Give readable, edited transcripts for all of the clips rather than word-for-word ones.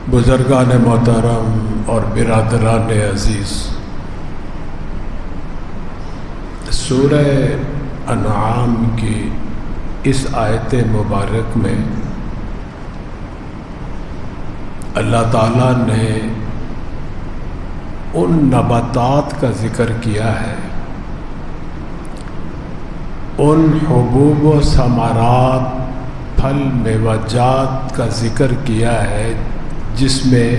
بزرگان محترم اور برادران عزیز، سورہ انعام کی اس آیت مبارک میں اللہ تعالیٰ نے ان نباتات کا ذکر کیا ہے، ان حبوب و ثمرات، پھل میوجات کا ذکر کیا ہے جس میں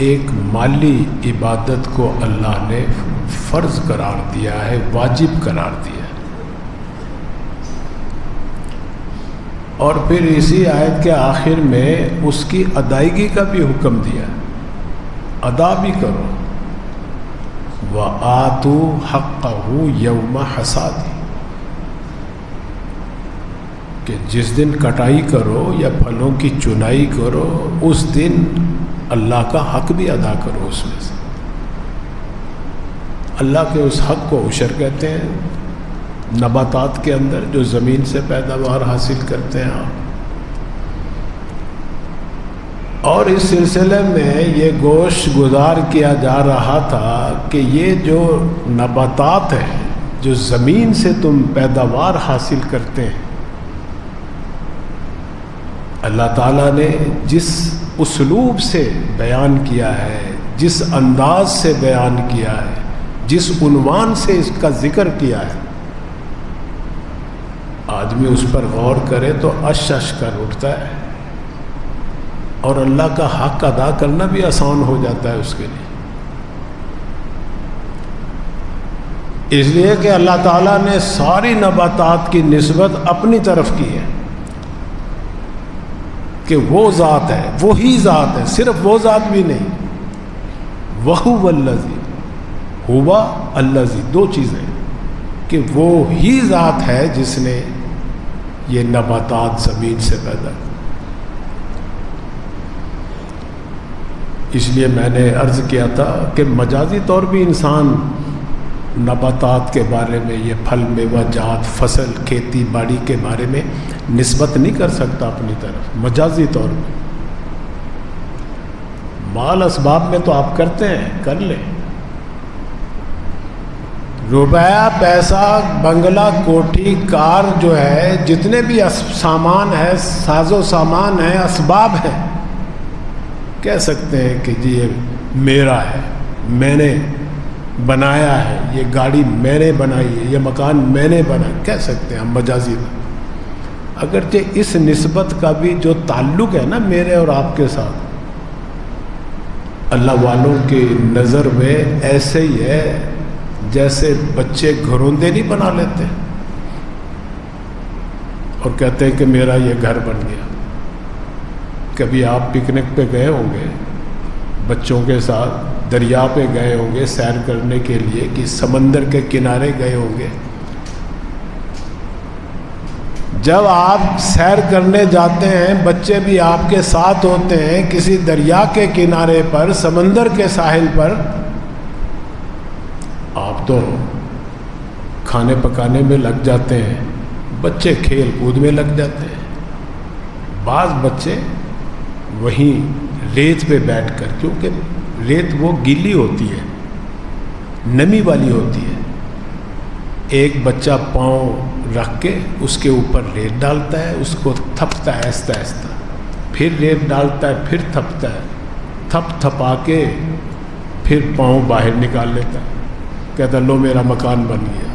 ایک مالی عبادت کو اللہ نے فرض قرار دیا ہے، واجب قرار دیا ہے، اور پھر اسی آیت کے آخر میں اس کی ادائیگی کا بھی حکم دیا، ادا بھی کرو، وَآتُوا حَقَّهُ يَوْمَ حَصَادِهِ، کہ جس دن کٹائی کرو یا پھلوں کی چنائی کرو اس دن اللہ کا حق بھی ادا کرو۔ اس میں سے اللہ کے اس حق کو عشر کہتے ہیں، نباتات کے اندر جو زمین سے پیداوار حاصل کرتے ہیں آپ۔ اور اس سلسلے میں یہ گوشت گزار کیا جا رہا تھا کہ یہ جو نباتات ہیں جو زمین سے تم پیداوار حاصل کرتے ہیں، اللہ تعالیٰ نے جس اسلوب سے بیان کیا ہے، جس انداز سے بیان کیا ہے، جس عنوان سے اس کا ذکر کیا ہے، آدمی اس پر غور کرے تو اش کر اٹھتا ہے، اور اللہ کا حق ادا کرنا بھی آسان ہو جاتا ہے اس کے لیے۔ اس لیے کہ اللہ تعالیٰ نے ساری نباتات کی نسبت اپنی طرف کی ہے کہ وہ ذات ہے، وہی ذات ہے، صرف وہ ذات بھی نہیں، وَهُوَ الَّذِي، ہوا الَّذِي، دو چیزیں، کہ وہ ہی ذات ہے جس نے یہ نباتات زمین سے پیدا کی۔ اس لیے میں نے عرض کیا تھا کہ مجازی طور بھی انسان نباتات کے بارے میں، یہ پھل میوہ جات، فصل، کھیتی باڑی کے بارے میں نسبت نہیں کر سکتا اپنی طرف، مجازی طور پہ۔ مال اسباب میں تو آپ کرتے ہیں، کر لیں، روپیہ، پیسہ، بنگلہ، کوٹھی، کار جو ہے، جتنے بھی سامان ہے، ساز و سامان ہے، اسباب ہیں، کہہ سکتے ہیں کہ جی یہ میرا ہے، میں نے بنایا ہے، یہ گاڑی میں نے بنائی ہے، یہ مکان میں نے بنایا، کہہ سکتے ہیں ہم مجازی میں۔ اگرچہ اس نسبت کا بھی جو تعلق ہے نا میرے اور آپ کے ساتھ، اللہ والوں کی نظر میں ایسے ہی ہے جیسے بچے گھروندے نہیں بنا لیتے اور کہتے ہیں کہ میرا یہ گھر بن گیا۔ کبھی آپ پکنک پہ گئے ہوں گے بچوں کے ساتھ، دریا پہ گئے ہوں گے سیر کرنے کے لیے، کہ سمندر کے کنارے گئے ہوں گے۔ جب آپ سیر کرنے جاتے ہیں، بچے بھی آپ کے ساتھ ہوتے ہیں، کسی دریا کے کنارے پر، سمندر کے ساحل پر، آپ تو کھانے پکانے میں لگ جاتے ہیں، بچے کھیل کود میں لگ جاتے ہیں۔ بعض بچے وہیں ریت پہ بیٹھ کر، کیونکہ ریت وہ گیلی ہوتی ہے، نمی والی ہوتی ہے، ایک بچہ پاؤں رکھ کے اس کے اوپر ریت ڈالتا ہے، اس کو تھپتا ہے آہستہ آہستہ، پھر ریت ڈالتا ہے، پھر تھپتا ہے، تھپ تھپا کے پھر پاؤں باہر نکال لیتا ہے، کہتا ہے لو میرا مکان بن گیا،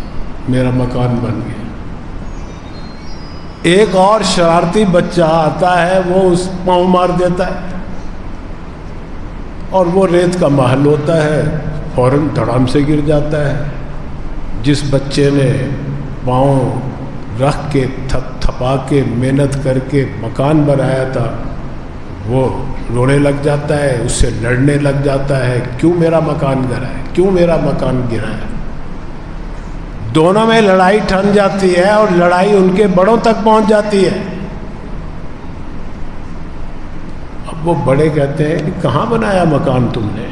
میرا مکان بن گیا۔ ایک اور شرارتی بچہ آتا ہے، وہ اس پاؤں مار دیتا ہے، اور وہ ریت کا محل ہوتا ہے، فوراً دھڑام سے گر جاتا ہے۔ جس بچے نے پاؤں رکھ کے تھپ تھپا کے محنت کر کے مکان بنایا تھا، وہ رونے لگ جاتا ہے، اس سے لڑنے لگ جاتا ہے، کیوں میرا مکان گرا ہے، کیوں میرا مکان گرا ہے۔ دونوں میں لڑائی ٹھن جاتی ہے، اور لڑائی ان کے بڑوں تک پہنچ جاتی ہے۔ اب وہ بڑے کہتے ہیں کہ کہاں بنایا مکان تم نے؟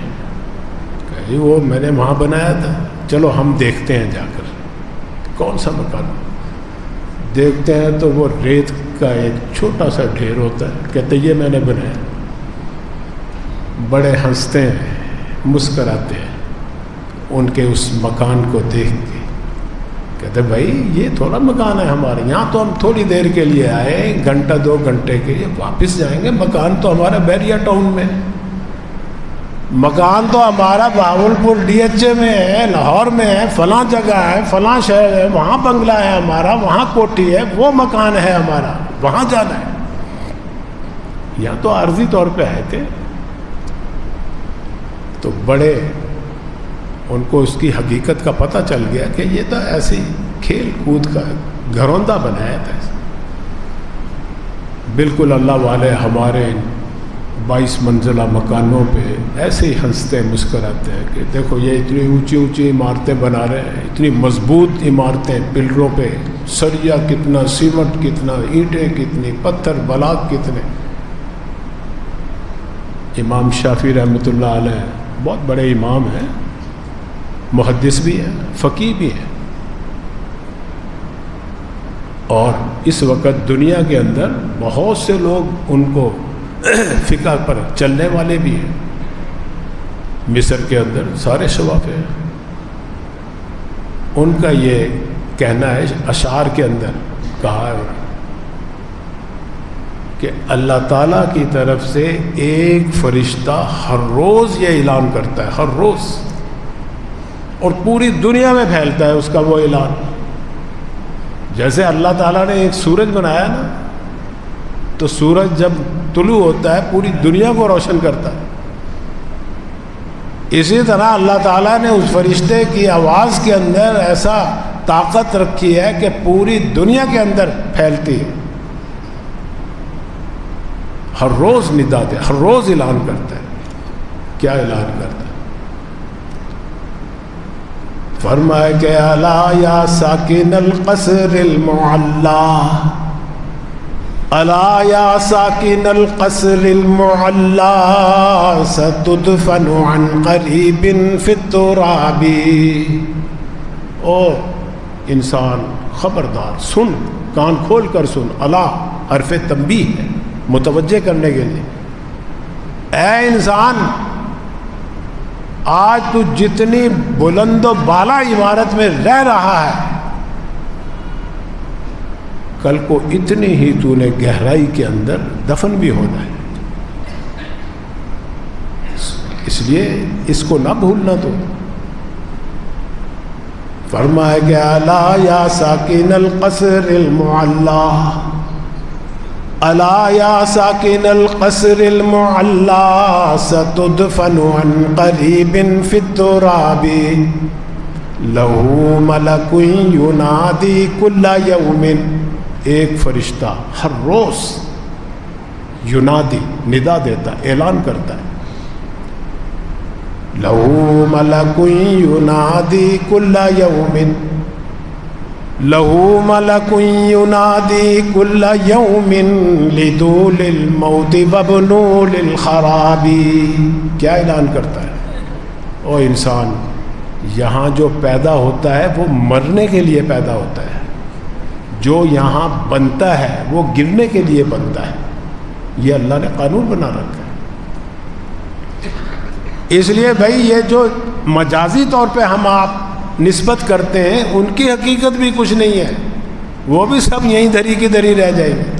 کہ وہ میں نے وہاں بنایا تھا، چلو ہم دیکھتے ہیں جا کر کون سا مکان۔ دیکھتے ہیں تو وہ ریت کا ایک چھوٹا سا ڈھیر ہوتا ہے، کہتے یہ میں نے بنایا. بڑے ہنستے ہیں، مسکراتے ہیں ان کے اس مکان کو دیکھ کے. کہتے بھائی یہ تھوڑا مکان ہے ہمارے، یہاں تو ہم تھوڑی دیر کے لیے آئے، گھنٹہ 2 گھنٹے کے لیے واپس جائیں گے. مکان تو ہمارا بیریا ٹاؤن میں، مکان تو ہمارا بہاولپور DHA میں ہے، لاہور میں ہے، فلاں جگہ ہے، فلاں شہر ہے، وہاں بنگلہ ہے ہمارا، وہاں کوٹھی ہے، وہ مکان ہے ہمارا، وہاں جانا ہے. یہاں تو عارضی طور پہ آئے تھے. تو بڑے ان کو اس کی حقیقت کا پتہ چل گیا کہ یہ تو ایسی کھیل کود کا گھروندہ بنایا تھا. بالکل اللہ والے ہمارے 22 منزلہ مکانوں پہ ایسے ہی ہنستے مسکراتے ہیں کہ دیکھو یہ اتنی اونچی اونچی عمارتیں بنا رہے ہیں، اتنی مضبوط عمارتیں، پلروں پہ سریا کتنا، سیمنٹ کتنا، اینٹیں کتنی، پتھر بلاک کتنے. امام شافعی رحمۃ اللہ علیہ بہت بڑے امام ہیں، محدث بھی ہیں، فقیہ بھی ہیں، اور اس وقت دنیا کے اندر بہت سے لوگ ان کو فقہ پر چلنے والے بھی ہیں. مصر کے اندر سارے شوافے ہیں. ان کا یہ کہنا ہے، اشعار کے اندر کہا ہے کہ اللہ تعالیٰ کی طرف سے ایک فرشتہ ہر روز یہ اعلان کرتا ہے، ہر روز، اور پوری دنیا میں پھیلتا ہے اس کا وہ اعلان. جیسے اللہ تعالیٰ نے ایک سورج بنایا نا، تو سورج جب طلوع ہوتا ہے پوری دنیا کو روشن کرتا ہے. اسی طرح اللہ تعالیٰ نے اس فرشتے کی آواز کے اندر ایسا طاقت رکھی ہے کہ پوری دنیا کے اندر پھیلتی ہے. ہر روز ندا دے، ہر روز اعلان کرتا ہے. کیا اعلان کرتا ہے؟ فرمائے کہ الا یا ساکن القصر المعلا، الا یا ساکن القصر المعلا ستدفن عن قریب فی التراب. او انسان خبردار، سن، کان کھول کر سن. الا حرف تنبیہ ہے، متوجہ کرنے کے لیے. اے انسان، آج تو جتنی بلند و بالا عمارت میں رہ رہا ہے، کل کو اتنی ہی تو نے گہرائی کے اندر دفن بھی ہونا ہے. اس لیے اس کو نہ بھولنا. تو فرمایا کہ الا یا ساکن القصر المعلا، الا یا ساکن القصر المعلا ستدفن عن قریب فی التراب لہ ملک ینادی کل یوم. ایک فرشتہ ہر روز ینادی، ندا دیتا، اعلان کرتا ہے. لہ ملک ینادی کل یوم، لہو ملک ینادی کل یوم لطول الموت وابنول الخراب. کیا اعلان کرتا ہے؟ او انسان، یہاں جو پیدا ہوتا ہے وہ مرنے کے لیے پیدا ہوتا ہے، جو یہاں بنتا ہے وہ گرنے کے لیے بنتا ہے. یہ اللہ نے قانون بنا رکھا ہے. اس لیے بھائی یہ جو مجازی طور پہ ہم آپ نسبت کرتے ہیں، ان کی حقیقت بھی کچھ نہیں ہے، وہ بھی سب یہیں دھری کی دھری رہ جائیں گے.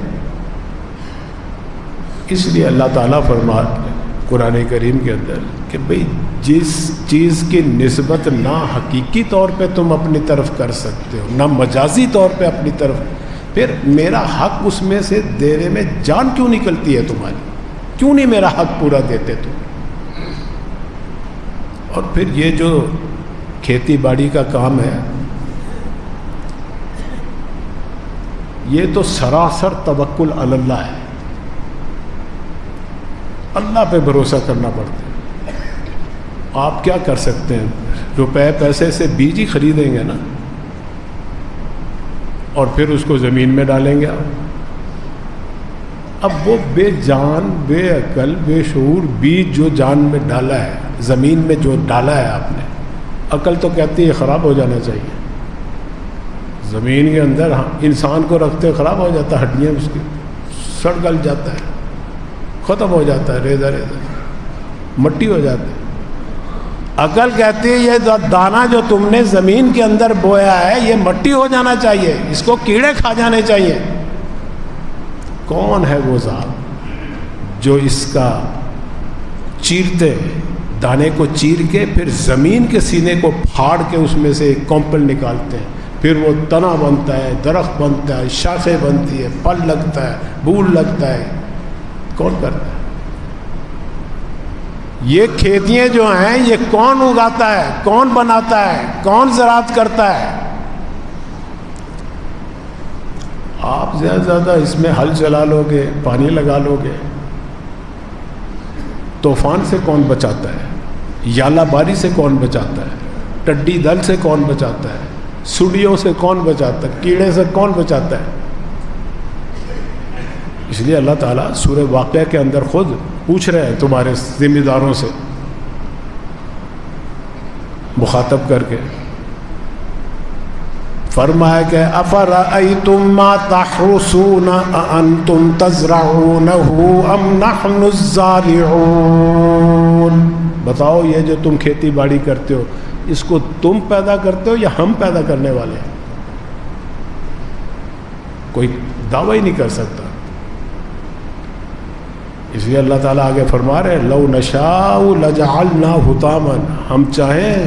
اس لیے اللہ تعالیٰ فرماتا ہے قرآن کریم کے اندر کہ بھئی جس چیز کی نسبت نہ حقیقی طور پہ تم اپنی طرف کر سکتے ہو، نہ مجازی طور پہ اپنی طرف، پھر میرا حق اس میں سے دینے میں جان کیوں نکلتی ہے تمہاری؟ کیوں نہیں میرا حق پورا دیتے تم؟ اور پھر یہ جو کھیتی باڑی کا کام ہے، یہ تو سراسر توکل علی اللہ ہے. اللہ پہ بھروسہ کرنا پڑتا ہے. آپ کیا کر سکتے ہیں؟ روپے پیسے سے بیج ہی خریدیں گے نا، اور پھر اس کو زمین میں ڈالیں گے آپ. اب وہ بے جان، بے عقل، بے شعور بیج جو جان میں ڈالا ہے، زمین میں جو ڈالا ہے آپ نے، عقل تو کہتی ہے خراب ہو جانا چاہیے. زمین کے اندر انسان کو رکھتے خراب ہو جاتا ہے، ہڈیاں اس کی سڑ گل جاتا ہے، ختم ہو جاتا ہے، ریزہ ریزہ مٹی ہو جاتی ہے۔ عقل کہتی ہے یہ دانہ جو تم نے زمین کے اندر بویا ہے یہ مٹی ہو جانا چاہیے، اس کو کیڑے کھا جانے چاہیے۔ کون ہے وہ ذات جو اس کا چیرتے دانے کو چیر کے پھر زمین کے سینے کو پھاڑ کے اس میں سے ایک کمپل نکالتے ہیں، پھر وہ تنا بنتا ہے، درخت بنتا ہے، شاخیں بنتی ہے، پھل لگتا ہے، پھول لگتا ہے؟ کون کرتا ہے؟ یہ کھیتیاں جو ہیں یہ کون اگاتا ہے، کون بناتا ہے، کون زراعت کرتا ہے؟ آپ زیادہ زیادہ اس میں ہل چلا لو گے، پانی لگا لو گے، طوفان سے کون بچاتا ہے؟ یالا باری سے کون بچاتا ہے؟ ٹڈی دل سے کون بچاتا ہے؟ سڑیوں سے کون بچاتا ہے؟ کیڑے سے کون بچاتا ہے؟ اس لیے اللہ تعالیٰ سورہ واقعہ کے اندر خود پوچھ رہے ہیں تمہارے ذمہ داروں سے مخاطب کر کے، فرمایا کہ افرأیتم ما تحرثون اانتم تزرعونہ ام نحن الزارعون، بتاؤ یہ جو تم کھیتی باڑی کرتے ہو اس کو تم پیدا کرتے ہو یا ہم پیدا کرنے والے ہیں؟ کوئی دعویٰ ہی نہیں کر سکتا۔ اس لیے اللہ تعالیٰ آگے فرما رہے ہیں لو نشاء لجعلناہ حطاما، ہم چاہیں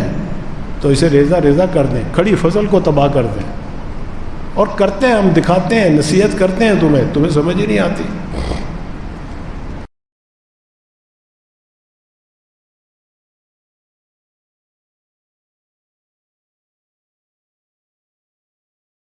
تو اسے ریزہ ریزہ کر دیں، کھڑی فصل کو تباہ کر دیں، اور کرتے ہیں، ہم دکھاتے ہیں، نصیحت کرتے ہیں، تمہیں سمجھ ہی نہیں آتی۔